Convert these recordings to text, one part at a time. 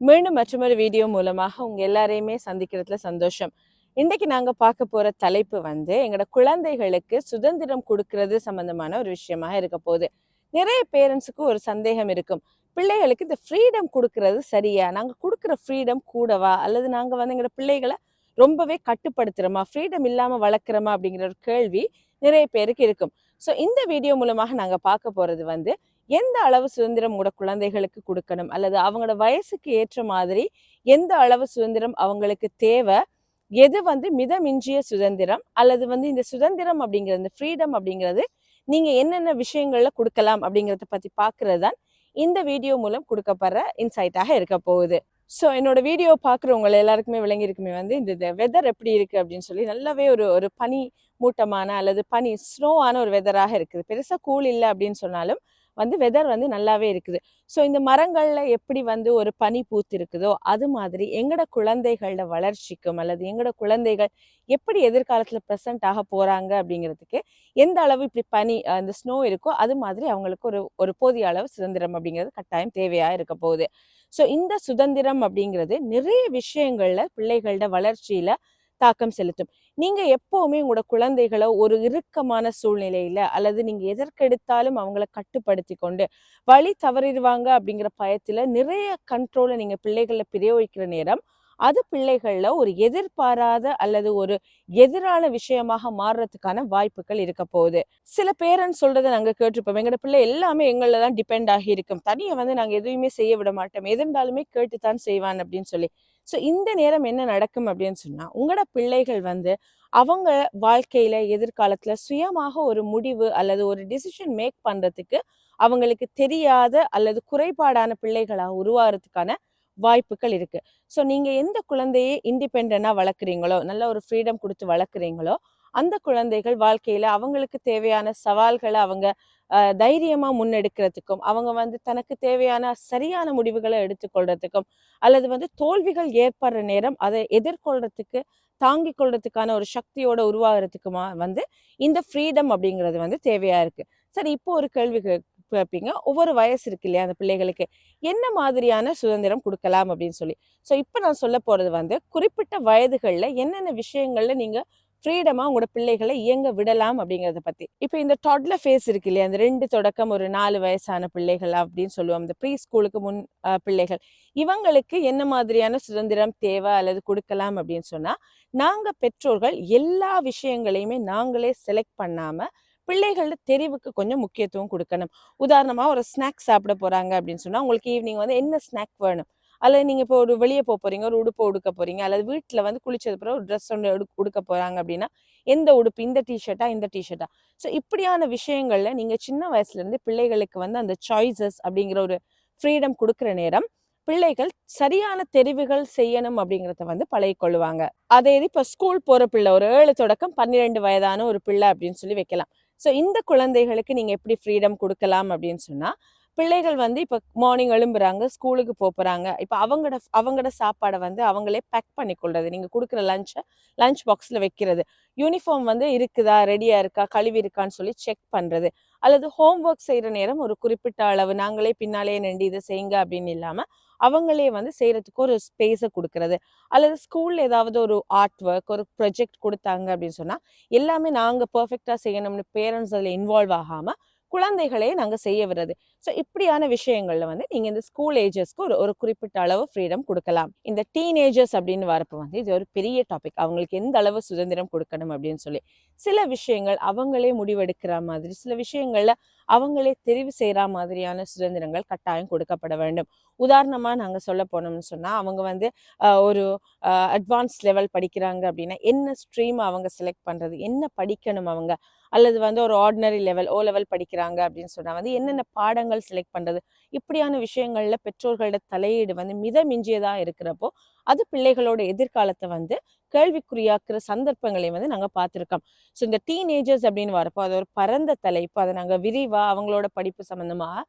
மீண்டும் மற்றொரு வீடியோ மூலமாக உங்க எல்லாரையுமே சந்திக்கிறதுல சந்தோஷம். இன்றைக்கு நாங்க பார்க்க போற தலைப்பு எங்களோட குழந்தைகளுக்கு சுதந்திரம் கொடுக்கிறது சம்பந்தமான ஒரு விஷயமாக இருக்க போகுது. நிறைய பேரண்ட்ஸுக்கு ஒரு சந்தேகம் இருக்கும். பிள்ளைகளுக்கு இந்த ஃப்ரீடம் கொடுக்கிறது சரியா? நாங்க கொடுக்குற ஃப்ரீடம் கூடவா? அல்லது நாங்க எங்களோட பிள்ளைகளை ரொம்பவே கட்டுப்படுத்துறோமா? ஃப்ரீடம் இல்லாம வளர்க்குறோமா? அப்படிங்கிற ஒரு கேள்வி நிறைய பேருக்கு இருக்கும். ஸோ இந்த வீடியோ மூலமாக நாங்க பார்க்க போறது எந்த அளவு சுதந்திரம் உங்களோட குழந்தைகளுக்கு கொடுக்கணும், அல்லது அவங்களோட வயசுக்கு ஏற்ற மாதிரி எந்த அளவு சுதந்திரம் அவங்களுக்கு தேவை, எது மிதமிஞ்சிய சுதந்திரம், அல்லது இந்த சுதந்திரம் அப்படிங்கிறது, இந்த ஃப்ரீடம் அப்படிங்கிறது நீங்க என்னென்ன விஷயங்கள்ல கொடுக்கலாம் அப்படிங்கிறத பத்தி பார்க்கறது தான் இந்த வீடியோ மூலம் கொடுக்கப்படுற இன்சைட்டாக இருக்க போகுது. ஸோ என்னோட வீடியோ பார்க்குறவங்க எல்லாருக்குமே விளங்கியிருக்குமே இந்த வெதர் எப்படி இருக்கு அப்படின்னு சொல்லி நல்லாவே ஒரு ஒரு பனி மூட்டமான அல்லது பனி ஸ்னோவான ஒரு வெதராக இருக்குது. பெருசா கூல் இல்லை அப்படின்னு சொன்னாலும் வெதர் நல்லாவே இருக்குது. ஸோ இந்த மரங்கள்ல எப்படி ஒரு பனி பூத்து இருக்குதோ அது மாதிரி எங்களோட குழந்தைகளோட வளர்ச்சிக்கும் அல்லது எங்களோட குழந்தைகள் எப்படி எதிர்காலத்துல ப்ரெசென்ட் ஆக போறாங்க அப்படிங்கிறதுக்கு எந்த அளவு இப்படி பனி அந்த ஸ்னோ இருக்கோ அது மாதிரி அவங்களுக்கு ஒரு ஒரு போதிய அளவு சுதந்திரம் அப்படிங்கிறது கட்டாயம் தேவையா இருக்க போகுது. ஸோ இந்த சுதந்திரம் அப்படிங்கிறது நிறைய விஷயங்கள்ல பிள்ளைகளோட வளர்ச்சியில தாக்கம் செலுத்தும். நீங்க எப்பவுமே உங்களோட குழந்தைகளை ஒரு இறுக்கமான சூழ்நிலையில அல்லது நீங்க எதற்கெடுத்தாலும் அவங்கள கட்டுப்படுத்தி கொண்டு வழி தவறிடுவாங்க அப்படிங்கிற பயத்துல நிறைய கண்ட்ரோலை நீங்க பிள்ளைகளை பிரயோகிக்கிற நேரம் அது பிள்ளைகள்ல ஒரு எதிர்பாராத அல்லது ஒரு எதிரான விஷயமாக மாறுறதுக்கான வாய்ப்புகள் இருக்க போகுது. சில பேரண்ட்ஸ் சொல்றதை நாங்க கேட்டிருப்போம், எங்களோட பிள்ளை எல்லாமே எங்கள தான் டிபெண்ட் ஆகி இருக்கும், தனியை நாங்க எதுவுமே செய்ய விட மாட்டோம், எதிர்ந்தாலுமே கேட்டுத்தான் செய்வான் அப்படின்னு சொல்லி. ஸோ இந்த நேரம் என்ன நடக்கும் அப்படின்னு சொன்னா உங்களோட பிள்ளைகள் அவங்க வாழ்க்கையில எதிர்காலத்துல சுயமாக ஒரு முடிவு அல்லது ஒரு டிசிஷன் மேக் பண்றதுக்கு அவங்களுக்கு தெரியாத அல்லது குறைபாடான பிள்ளைகளா உருவாகிறதுக்கான வாய்ப்புகள் இருக்கு. ஸோ நீங்க எந்த குழந்தையை இண்டிபெண்டா வளர்க்குறீங்களோ, நல்ல ஒரு ஃப்ரீடம் கொடுத்து வளர்க்குறீங்களோ, அந்த குழந்தைகள் வாழ்க்கையில அவங்களுக்கு தேவையான சவால்களை அவங்க தைரியமா முன்னெடுக்கிறதுக்கும், அவங்க தனக்கு தேவையான சரியான முடிவுகளை எடுத்துக்கொள்றதுக்கும், அல்லது தோல்விகள் ஏற்படுற நேரம் அதை எதிர்கொள்றதுக்கு தாங்கிக் கொள்றதுக்கான ஒரு சக்தியோட உருவாகிறதுக்குமா இந்த ஃப்ரீடம் அப்படிங்கிறது தேவையா இருக்கு. சரி, இப்போ ஒரு கேள்வி கேட்பீங்க, ஒவ்வொரு வயசு இருக்கு இல்லையா அந்த பிள்ளைகளுக்கு, என்ன மாதிரியான சுதந்திரம் கொடுக்கலாம் அப்படின்னு சொல்லி. ஸோ இப்போ நான் சொல்ல போறது குறிப்பிட்ட வயதுகள்ல என்னென்ன விஷயங்கள்ல நீங்க ஃப்ரீடமா உங்களோட பிள்ளைகளை இயங்க விடலாம் அப்படிங்கிறத பத்தி. இப்போ இந்த டாட்லர் ஃபேஸ் இருக்கு இல்லையா, அந்த 2 தொடக்கம் ஒரு 4 வயசான பிள்ளைகள் அப்படின்னு சொல்லுவோம், இந்த ப்ரீ ஸ்கூலுக்கு முன் பிள்ளைகள், இவங்களுக்கு என்ன மாதிரியான சுதந்திரம் தேவை அல்லது கொடுக்கலாம் அப்படின்னு சொன்னா, நாங்க பெற்றோர்கள் எல்லா விஷயங்களையுமே நாங்களே செலக்ட் பண்ணாம பிள்ளைகளோட தெரிவுக்கு கொஞ்சம் முக்கியத்துவம் கொடுக்கணும். உதாரணமா ஒரு ஸ்நாக்ஸ் சாப்பிட போறாங்க அப்படின்னு சொன்னா உங்களுக்கு ஈவினிங் என்ன ஸ்நாக் வேணும், அல்லது நீங்க இப்போ ஒரு வெளியே போறீங்க, ஒரு உடுப்பு உடுக்க போறீங்க, அல்லது வீட்டுல குளிச்சது பிறகு ஒரு ட்ரெஸ் ஒன்று உடுக்க போறாங்க அப்படின்னா எந்த உடுப்பு, இந்த டிஷர்ட்டா இந்த டிஷர்ட்டா. ஸோ இப்படியான விஷயங்கள்ல நீங்க சின்ன வயசுல இருந்து பிள்ளைகளுக்கு அந்த சாய்ஸஸ் அப்படிங்கிற ஒரு ஃப்ரீடம் கொடுக்குற நேரம் பிள்ளைகள் சரியான தெரிவுகள் செய்யணும் அப்படிங்கிறத பழகிக்கொள்ளுவாங்க. அதே இது இப்ப ஸ்கூல் போற பிள்ளை, ஒரு 7 தொடக்கம் 12 வயதான ஒரு பிள்ளை அப்படின்னு சொல்லி வைக்கலாம். ஸோ இந்த குழந்தைகளுக்கு நீங்க எப்படி ஃப்ரீடம் கொடுக்கலாம் அப்படின்னு சொன்னா, பிள்ளைகள் இப்ப மார்னிங் எழும்புறாங்க, ஸ்கூலுக்கு போறாங்க. இப்ப அவங்களோட சாப்பாடை அவங்களே பேக் பண்ணி கொள்றது, நீங்க கொடுக்குற லஞ்ச் பாக்ஸ்ல வைக்கிறது, யூனிஃபார்ம் இருக்குதா, ரெடியா இருக்கா, கழுவி இருக்கான்னு சொல்லி செக் பண்றது, அல்லது ஹோம் ஒர்க் செய்யற நேரம் ஒரு குறிப்பிட்ட அளவு நாங்களே பின்னாலே நின்று இதை செய்யுங்க அப்படின்னு இல்லாம அவங்களே செய்யறதுக்கு ஒரு ஸ்பேஸை கொடுக்கறது, அல்லது ஸ்கூல்ல ஏதாவது ஒரு ஆர்ட் ஒர்க், ஒரு ப்ரொஜெக்ட் கொடுத்தாங்க அப்படின்னு சொன்னா எல்லாமே நாங்க பெர்ஃபெக்டா செய்யணும்னு பேரண்ட்ஸ் அதுல இன்வால்வ் ஆகாம குழந்தைகளே நாங்க செய்ய விடுறது. ஸோ இப்படியான விஷயங்கள்ல நீங்க இந்த ஸ்கூல் ஏஜஸ்க்கு ஒரு ஒரு குறிப்பிட்ட அளவு ஃப்ரீடம் கொடுக்கலாம். இந்த டீனேஜர்ஸ் அப்படின்னு வரப்போ இது ஒரு பெரிய டாபிக், அவங்களுக்கு எந்த அளவு சுதந்திரம் கொடுக்கணும் அப்படின்னு சொல்லி. சில விஷயங்கள் அவங்களே முடிவெடுக்கிற மாதிரி, சில விஷயங்கள்ல அவங்களே தெரிவு செய்யற மாதிரியான சுதந்திரங்கள் கட்டாயம் கொடுக்கப்பட வேண்டும். உதாரணமா நாங்க சொல்ல போனோம்னு சொன்னா அவங்க ஒரு அட்வான்ஸ் லெவல் படிக்கிறாங்க அப்படின்னா என்ன ஸ்ட்ரீம் அவங்க செலக்ட் பண்றது, என்ன படிக்கணும் அவங்க, அல்லது ஒரு ஆர்டினரி லெவல் ஓ லெவல் படிக்கிறாங்க அப்படின்னு சொன்னா என்னென்ன பாடங்கள் செலக்ட் பண்றது, இப்படியான விஷயங்கள்ல பெற்றோர்களோட தலையீடு மிதமிஞ்சியதா இருக்கிறப்போ அது பிள்ளைகளோட எதிர்காலத்தை கேள்விக்குறியாக்குற சந்தர்ப்பங்களை நாங்க பார்த்திருக்கோம். ஸோ இந்த டீனேஜர்ஸ் அப்படின்னு வரப்போ அது ஒரு பரந்த தலைப்பு, அதை நாங்க விரிவா அவங்களோட படிப்பு சம்பந்தமா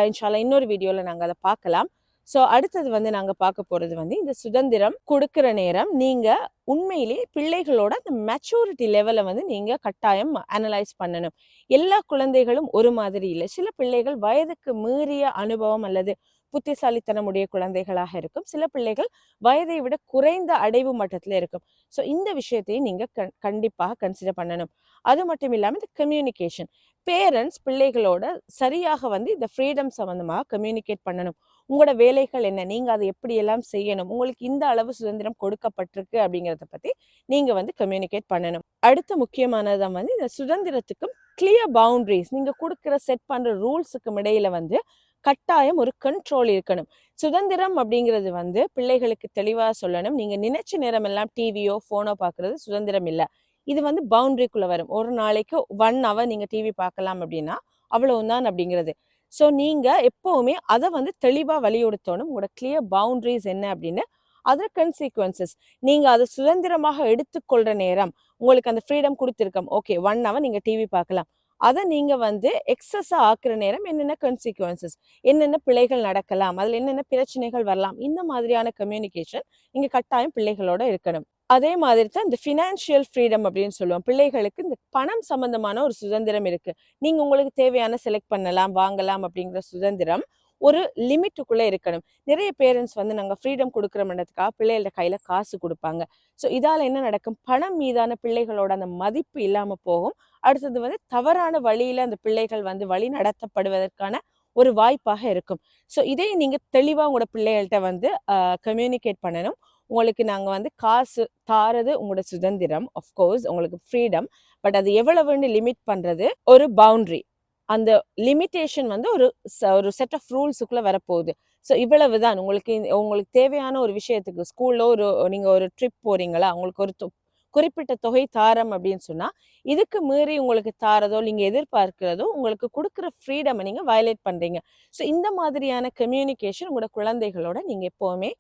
இன்ஷால்லா இன்னொரு வீடியோல நாங்க அதை பார்க்கலாம். ஸோ அடுத்தது நாங்க பார்க்க போறது இந்த சுதந்திரம் கொடுக்கிற நேரம் நீங்க உண்மையிலே பிள்ளைகளோட அந்த மெச்சூரிட்டி லெவலை நீங்க கட்டாயம் அனலைஸ் பண்ணணும். எல்லா குழந்தைகளும் ஒரு மாதிரி இல்லை. சில பிள்ளைகள் வயதுக்கு மீறிய அனுபவம் அல்லது புத்திசாலித்தனமுடைய குழந்தைகளாக இருக்கும். சில பிள்ளைகள் வயதை விட குறைந்த அடைவு மட்டத்துல இருக்கும். ஸோ இந்த விஷயத்தையும் நீங்க கண்டிப்பாக கன்சிடர் பண்ணணும். அது மட்டும் இல்லாம இந்த கம்யூனிகேஷன், பேரண்ட்ஸ் பிள்ளைகளோட சரியாக வந்து இந்த ஃப்ரீடம் சம்பந்தமாக கம்யூனிகேட் பண்ணணும். உங்களோட வேலைகள் என்ன, நீங்க அதை எப்படி எல்லாம் செய்யணும், உங்களுக்கு இந்த அளவு சுதந்திரம் கொடுக்கப்பட்டிருக்கு அப்படிங்கிறத பத்தி நீங்க வந்து கம்யூனிகேட் பண்ணணும். அடுத்த முக்கியமானதான் வந்து இந்த சுதந்திரத்துக்கும் கிளியர் பவுண்டரிஸ், நீங்க கொடுக்குற செட் பண்ற ரூல்ஸுக்கும் இடையில வந்து கட்டாயம் ஒரு கண்ட்ரோல் இருக்கணும். சுதந்திரம் அப்படிங்கிறது வந்து பிள்ளைகளுக்கு தெளிவா சொல்லணும். நீங்க நினைச்ச நேரம் எல்லாம் டிவியோ போனோ பாக்குறது சுதந்திரம் இல்ல. இது வந்து பவுண்டரிக்குள்ள வரும். ஒரு நாளைக்கு 1 hour நீங்க டிவி பார்க்கலாம் அப்படின்னா அவ்வளவுதான் அப்படிங்கிறது. ஸோ நீங்க எப்பவுமே அதை வந்து தெளிவா வலியுறுத்தணும். உங்களோட கிளியர் பவுண்டரிஸ் என்ன அப்படின்னு, அதர் கன்சிக்வன்சஸ், நீங்க அதை சுதந்திரமாக எடுத்துக்கொள்ற நேரம், உங்களுக்கு அந்த ஃப்ரீடம் கொடுத்துருக்கோம், ஓகே 1 hour நீங்க டிவி பார்க்கலாம், அதை நீங்க வந்து எக்ஸஸா ஆக்குற நேரம் என்னென்ன கன்சிக்வன்சஸ், என்னென்ன பிழைகள் நடக்கலாம், அதுல என்னென்ன பிரச்சனைகள் வரலாம், இந்த மாதிரியான கம்யூனிகேஷன் நீங்க கட்டாயம் பிள்ளைகளோட இருக்கணும். அதே மாதிரி தான் இந்த ஃபினான்ஷியல் ஃப்ரீடம் அப்படின்னு சொல்லுவோம். பிள்ளைகளுக்கு இந்த பணம் சம்பந்தமான ஒரு சுதந்திரம் இருக்கு. நீங்க உங்களுக்கு தேவையான செலக்ட் பண்ணலாம், வாங்கலாம் அப்படிங்கிற சுதந்திரம் ஒரு லிமிட்டுக்குள்ள இருக்கணும். நிறைய பேரண்ட்ஸ் வந்து நாங்க ஃப்ரீடம் கொடுக்குறோம்ன்றதுக்காக பிள்ளைகளோட கையில காசு கொடுப்பாங்க. ஸோ இதால என்ன நடக்கும், பணம் மீதான பிள்ளைகளோட அந்த மதிப்பு இல்லாம போகும். அடுத்தது வந்து தவறான வழியில அந்த பிள்ளைகள் வந்து வழி நடத்தப்படுவதற்கான ஒரு வாய்ப்பாக இருக்கும். ஸோ இதை நீங்க தெளிவா உங்களோட பிள்ளைகள்கிட்ட வந்து கம்யூனிகேட் பண்ணணும். உங்களுக்கு நாங்க வந்து காசு தாரது உங்களோட சுதந்திரம், ஆஃப்கோர்ஸ் உங்களுக்கு ஃப்ரீடம், பட் அது எவ்வளவுன்னு லிமிட் பண்றது ஒரு பவுண்டரி. அந்த லிமிட்டேஷன் வந்து ஒரு செட் ஆஃப் ரூல்ஸுக்குள்ள வரப்போகுது. ஸோ இவ்வளவுதான். உங்களுக்கு உங்களுக்கு தேவையான ஒரு விஷயத்துக்கு ஸ்கூல்ல நீங்க ஒரு ட்ரிப் போறீங்களா, உங்களுக்கு ஒரு குறிப்பிட்ட தொகை தாரம் அப்படின்னு சொன்னா, இதுக்கு மீறி உங்களுக்கு தாரதோ நீங்க எதிர்பார்க்கிறதோ உங்களுக்கு கொடுக்குற ஃப்ரீடம் நீங்க வயலேட் பண்றீங்க. ஸோ இந்த மாதிரியான கம்யூனிகேஷன் உங்களோட குழந்தைகளோட நீங்க எப்பவுமே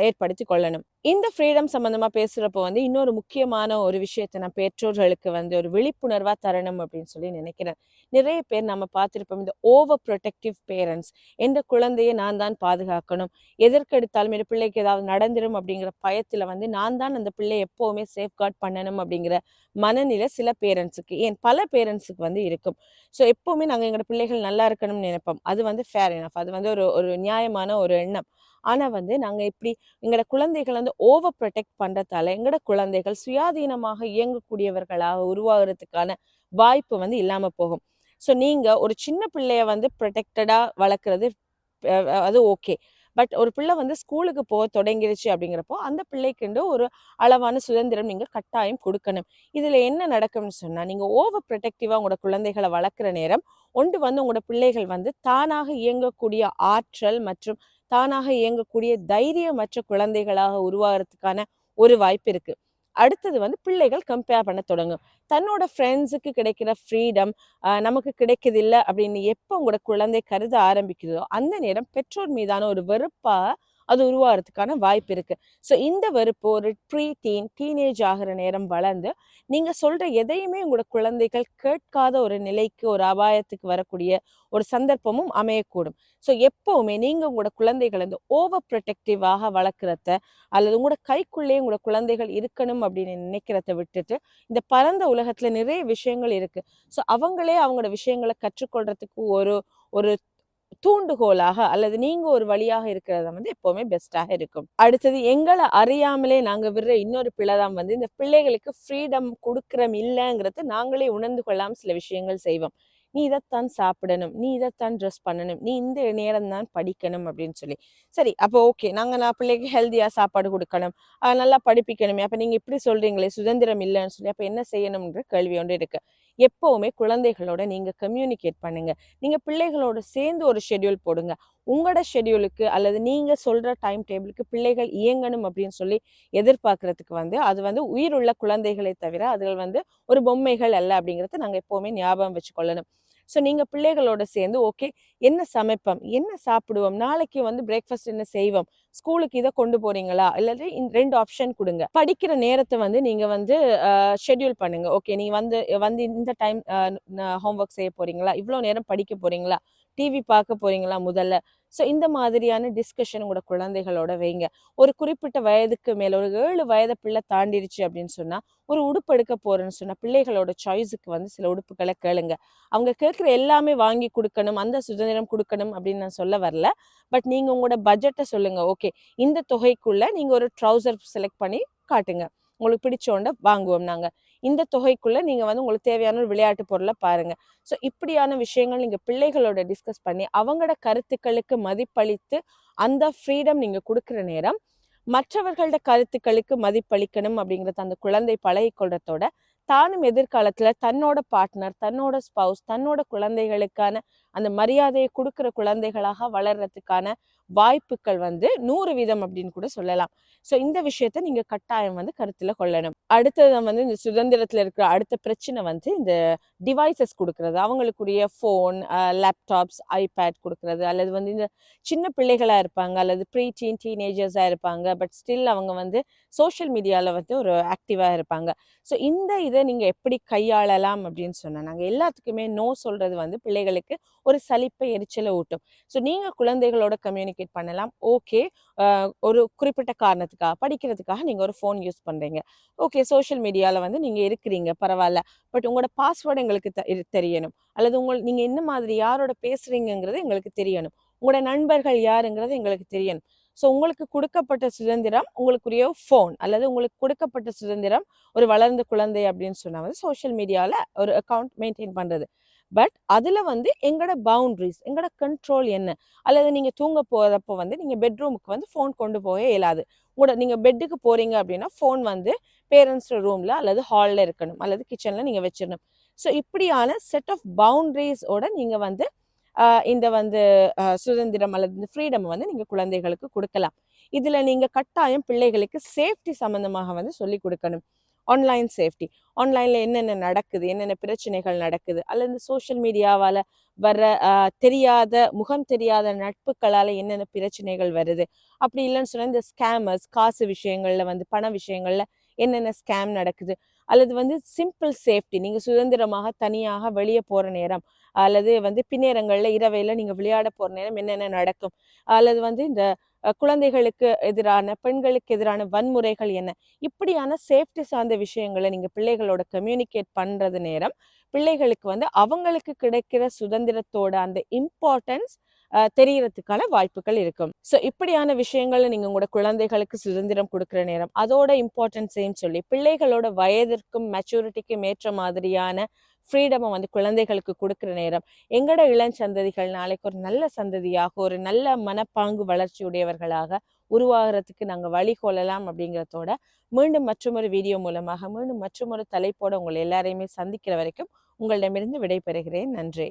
ஏற்படுத்தி கொள்ளணும். இந்த ஃப்ரீடம் சம்பந்தமா பேசுறப்போ வந்து இன்னொரு முக்கியமான ஒரு விஷயத்தை நான் பெற்றோர்களுக்கு வந்து ஒரு விழிப்புணர்வா தரணும் அப்படின்னு சொல்லி நினைக்கிறேன். நிறைய பேர் நம்ம பார்த்திருப்போம், இந்த ஓவர் ப்ரொடெக்டிவ் பேரண்ட்ஸ், எந்த குழந்தையை நான் தான் பாதுகாக்கணும், எதற்கெடுத்தாலும் என் பிள்ளைக்கு ஏதாவது நடந்துரும் அப்படிங்கிற பயத்துல வந்து நான் தான் அந்த பிள்ளையை எப்பவுமே சேஃப்கார்ட் பண்ணணும் அப்படிங்கிற மனநிலை சில பேரண்ட்ஸுக்கு, ஏன் பல பேரண்ட்ஸுக்கு வந்து இருக்கும். ஸோ எப்பவுமே நாங்கள் எங்களோட பிள்ளைகள் நல்லா இருக்கணும்னு நினைப்போம். அது வந்து ஃபேர் எனஃப், அது வந்து ஒரு ஒரு நியாயமான ஒரு எண்ணம். ஆனா வந்து நாங்க இப்படி எங்களோட குழந்தைகள் வந்து ஓவர் ப்ரொடெக்ட் பண்றதால எங்களோட குழந்தைகள் சுயாதீனமாக இயங்கக்கூடியவர்களாக உருவாகிறதுக்கான வாய்ப்பு வந்து இல்லாம போகும். ஸோ நீங்க ஒரு சின்ன பிள்ளைய வந்து ப்ரொடெக்டடா வளர்க்குறது அது ஓகே. பட் ஒரு பிள்ளை வந்து ஸ்கூலுக்கு போக தொடங்கிருச்சு அப்படிங்கிறப்போ அந்த பிள்ளைக்குண்டு ஒரு அளவான சுதந்திரம் நீங்க கட்டாயம் கொடுக்கணும். இதுல என்ன நடக்கும்னு சொன்னா, நீங்க ஓவர் ப்ரொடெக்டிவா உங்களோட குழந்தைகளை வளர்க்குற நேரம் ஒன்று வந்து உங்களோட பிள்ளைகள் வந்து தானாக இயங்கக்கூடிய ஆற்றல் மற்றும் தானாக இயங்கக்கூடிய தைரியமற்ற குழந்தைகளாக உருவாகிறதுக்கான ஒரு வாய்ப்பு இருக்கு. அடுத்தது வந்து பிள்ளைகள் கம்பேர் பண்ண தொடங்கும். தன்னோட ஃப்ரெண்ட்ஸுக்கு கிடைக்கிற ஃப்ரீடம் நமக்கு கிடைக்குது இல்லை அப்படின்னு எப்போ உங்களோட குழந்தை கருத ஆரம்பிக்குதோ அந்த நேரம் பெற்றோர் மீதான ஒரு வெறுப்பா அது உருவாகிறதுக்கான வாய்ப்பு இருக்கு. ஸோ இந்த வெறுப்பு ஒரு டீனேஜ் ஆகிற நேரம் வளர்ந்து நீங்க சொல்ற எதையுமே உங்களோட குழந்தைகள் கேட்காத ஒரு நிலைக்கு, ஒரு அபாயத்துக்கு வரக்கூடிய ஒரு சந்தர்ப்பமும் அமையக்கூடும். ஸோ எப்பவுமே நீங்க உங்களோட குழந்தைகள் வந்து ஓவர் ப்ரொடெக்டிவாக வளர்க்குறத அல்லது உங்களோட கைக்குள்ளேயே உங்களோட குழந்தைகள் இருக்கணும் அப்படின்னு நினைக்கிறத விட்டுட்டு, இந்த பரந்த உலகத்துல நிறைய விஷயங்கள் இருக்கு. ஸோ அவங்களே அவங்களோட விஷயங்களை கற்றுக்கொள்றதுக்கு ஒரு ஒரு தூண்டுகோலாக அல்லது நீங்க ஒரு வழியாக இருக்கிறது வந்து எப்பவுமே பெஸ்டாக இருக்கும். அடுத்தது எங்களை அறியாமலே நாங்க விடுற இன்னொரு பிள்ளைதான் வந்து இந்த பிள்ளைகளுக்கு ஃப்ரீடம் கொடுக்குறோம் இல்லைங்கிறது நாங்களே உணர்ந்து கொள்ளாம சில விஷயங்கள் செய்வோம். நீ இதைத்தான் சாப்பிடணும், நீ இதைத்தான் ட்ரெஸ் பண்ணணும், நீ இந்த நேரம் தான் படிக்கணும் அப்படின்னு சொல்லி. சரி, அப்போ ஓகே, நான் பிள்ளைக்கு ஹெல்தியா சாப்பாடு கொடுக்கணும், நல்லா படிப்பிக்கணுமே, அப்ப நீங்க இப்படி சொல்றீங்களே சுதந்திரம் இல்லைன்னு சொல்லி, அப்ப என்ன செய்யணும்ன்ற கேள்வி ஒன்று இருக்கு. எப்பவுமே குழந்தைகளோட நீங்க கம்யூனிகேட் பண்ணுங்க. நீங்க பிள்ளைகளோட சேர்ந்து ஒரு ஷெட்யூல் போடுங்க. உங்களோட ஷெட்யூலுக்கு அல்லது நீங்க சொல்ற டைம் டேபிளுக்கு பிள்ளைகள் இயங்கணும் அப்படின்னு சொல்லி எதிர்பார்க்கறதுக்கு வந்து அது வந்து உயிருள்ள குழந்தைகளை தவிர அதுகள் வந்து ஒரு பொம்மைகள் அல்ல அப்படிங்கறத நாங்க எப்பவுமே ஞாபகம் வச்சுக்கொள்ளணும். ஸோ நீங்க பிள்ளைகளோட சேர்ந்து ஓகே, என்ன சமைப்போம், என்ன சாப்பிடுவோம், நாளைக்கு வந்து பிரேக்ஃபாஸ்ட் என்ன செய்வோம், ஸ்கூலுக்கு இதை கொண்டு போறீங்களா, இல்லாட்டி 2 ஆப்ஷன் கொடுங்க. படிக்கிற நேரத்தை வந்து நீங்க வந்து ஷெட்யூல் பண்ணுங்க. ஓகே, நீ வந்து வந்து இந்த டைம் ஹோம்ஒர்க் செய்ய போறீங்களா, இவ்வளோ நேரம் படிக்க போறீங்களா, டிவி பார்க்க போறீங்களா முதல்ல. ஸோ இந்த மாதிரியான டிஸ்கஷன் உங்களோட குழந்தைகளோட வைங்க. ஒரு குறிப்பிட்ட வயதுக்கு மேல ஒரு 7 வயதை பிள்ளை தாண்டிடுச்சு அப்படின்னு சொன்னா, ஒரு உடுப்பு எடுக்க போறேன்னு சொன்னா பிள்ளைகளோட சாய்ஸுக்கு வந்து சில உடுப்புகளை கேளுங்க. அவங்க கேட்குற எல்லாமே வாங்கி கொடுக்கணும், அந்த சுதந்திரம் கொடுக்கணும் அப்படின்னு நான் சொல்ல வரல. பட் நீங்க உங்களோட பட்ஜெட்டை சொல்லுங்க. ஓகே, இந்த தொகைக்குள்ள நீங்க ஒரு ட்ரௌசர் செலக்ட் பண்ணி காட்டுங்க. உங்களுக்கு பிடிச்சோண்ட வாங்குவோம் நாங்க. இந்த தொகைக்குள்ள நீங்க வந்து உங்களுக்கு தேவையான ஒரு விளையாட்டு பொருளை பாருங்க. ஸோ இப்படியான விஷயங்கள் நீங்க பிள்ளைகளோட டிஸ்கஸ் பண்ணி அவங்களோட கருத்துக்களுக்கு மதிப்பளித்து அந்த ஃப்ரீடம் நீங்க கொடுக்குற நேரம் மற்றவர்களோட கருத்துக்களுக்கு மதிப்பளிக்கணும் அப்படிங்கிறத அந்த குழந்தை பழகிக்கொள்றதோட தானும் எதிர்காலத்துல தன்னோட பார்ட்னர், தன்னோட ஸ்பவுஸ், தன்னோட குழந்தைகளுக்கான அந்த மரியாதையை கொடுக்கிற குழந்தைகளாக வளர்றதுக்கான வாய்ப்புகள் வந்து 100% அப்படின்னு கூட சொல்லலாம். ஸோ இந்த விஷயத்த நீங்க கட்டாயம் வந்து கருத்துல கொள்ளணும். அடுத்தது வந்து இந்த சுதந்திரத்துல இருக்கிற அடுத்த பிரச்சனை வந்து இந்த டிவைசஸ் கொடுக்கறது. அவங்களுக்குரிய ஃபோன், லேப்டாப்ஸ், ஐபேட் கொடுக்கறது, அல்லது வந்து இந்த சின்ன பிள்ளைகளா இருப்பாங்க அல்லது ப்ரீ டீன் டீனேஜர்ஸா இருப்பாங்க. பட் ஸ்டில் அவங்க வந்து சோஷியல் மீடியால வந்து ஒரு ஆக்டிவா இருப்பாங்க. ஸோ இந்த இதை நீங்க எப்படி கையாளலாம் அப்படின்னு சொன்னா, நாங்க எல்லாத்துக்குமே நோ சொல்றது வந்து பிள்ளைகளுக்கு ஒரு சலிப்பை, எரிச்சலை ஊட்டும். ஸோ நீங்க குழந்தைகளோட கம்யூனிகேட் பண்ணலாம். ஓகே, ஒரு குறிப்பிட்ட காரணத்துக்காக படிக்கிறதுக்காக நீங்க ஒரு ஃபோன் யூஸ் பண்றீங்க. ஓகே, சோஷியல் மீடியால வந்து நீங்க இருக்கிறீங்க, பரவாயில்ல. பட் உங்களோட பாஸ்வேர்டு எங்களுக்கு தெரியணும். அல்லது நீங்க என்ன மாதிரி யாரோட பேசுறீங்கிறது எங்களுக்கு தெரியணும். உங்களோட நண்பர்கள் யாருங்கிறது எங்களுக்கு தெரியணும். ஸோ உங்களுக்கு கொடுக்கப்பட்ட சுதந்திரம் உங்களுக்குரிய ஃபோன், அல்லது உங்களுக்கு கொடுக்கப்பட்ட சுதந்திரம் ஒரு வளர்ந்த குழந்தை அப்படின்னு சொன்னா வந்து சோஷியல் மீடியால ஒரு அக்கௌண்ட் மெயின்டைன் பண்றது. பட் அதுல வந்து எங்களோட பவுண்டரிஸ், எங்களோட கண்ட்ரோல் என்ன? அல்லது நீங்க தூங்க போறப்போ வந்து நீங்க பெட்ரூமுக்கு வந்து ஃபோன் கொண்டு போக இயலாது. உங்களோட நீங்க பெட்டுக்கு போறீங்க அப்படின்னா ஃபோன் வந்து பேரண்ட்ஸ் ரூம்ல அல்லது ஹால்ல இருக்கணும், அல்லது கிச்சன்ல நீங்க வச்சிடணும். ஸோ இப்படியான செட் ஆஃப் பவுண்டரிஸோட நீங்க வந்து இந்த வந்து சுதந்திரம் அல்லது இந்த ஃப்ரீடம் வந்து நீங்க குழந்தைகளுக்கு கொடுக்கலாம். இதுல நீங்க கட்டாயம் பிள்ளைகளுக்கு சேஃப்டி சம்பந்தமாக வந்து சொல்லி கொடுக்கணும். ஆன்லைன் சேஃப்டி, ஆன்லைன்ல என்னென்ன நடக்குது, என்னென்ன பிரச்சனைகள் நடக்குது, அல்லது இந்த சோஷியல் மீடியாவால வர்ற தெரியாத முகம் தெரியாத நட்புகளால என்னென்ன பிரச்சனைகள் வருது. அப்படி இல்லைன்னு சொன்னா இந்த ஸ்கேமர்ஸ், காசு விஷயங்கள்ல வந்து பண விஷயங்கள்ல என்னென்ன ஸ்கேம் நடக்குது, அல்லது வந்து சிம்பிள் சேஃப்டி, நீங்க சுதந்திரமாக தனியாக வெளியே போற நேரம், அல்லது வந்து பின்னேரங்கள்ல இரவையில நீங்க விளையாட போற நேரம் என்னென்ன நடக்கும், அல்லது வந்து இந்த குழந்தைகளுக்கு எதிரான, பெண்களுக்கு எதிரான வன்முறைகள் என்ன, இப்படியான சேஃப்டி சார்ந்த விஷயங்களை நீங்க பிள்ளைகளோட கம்யூனிகேட் பண்றது நேரம் பிள்ளைகளுக்கு வந்து அவங்களுக்கு கிடைக்கிற சுதந்திரத்தோட அந்த இம்பார்ட்டன்ஸ் தெரியறதுக்கான வாய்ப்புகள் இருக்கும். ஸோ இப்படியான விஷயங்களை நீங்க உங்களோட குழந்தைகளுக்கு சுதந்திரம் கொடுக்குற நேரம் அதோட இம்பார்ட்டன்ஸையும் சொல்லி பிள்ளைகளோட வயதிற்கும் மெச்சூரிட்டிக்கும் ஏற்ற மாதிரியான ஃப்ரீடமை வந்து குழந்தைகளுக்கு கொடுக்குற நேரம் எங்களோட இளஞ்சந்ததிகள் நாளைக்கு ஒரு நல்ல சந்ததியாக, ஒரு நல்ல மனப்பாங்கு வளர்ச்சி உடையவர்களாக உருவாகிறதுக்கு நாங்கள் வழிகொள்ளலாம் அப்படிங்கிறதோட மீண்டும் மற்றொரு வீடியோ மூலமாக மீண்டும் மற்றொரு தலைப்போட உங்களை எல்லாரையுமே சந்திக்கிற வரைக்கும் உங்களிடமிருந்து விடைபெறுகிறேன். நன்றி.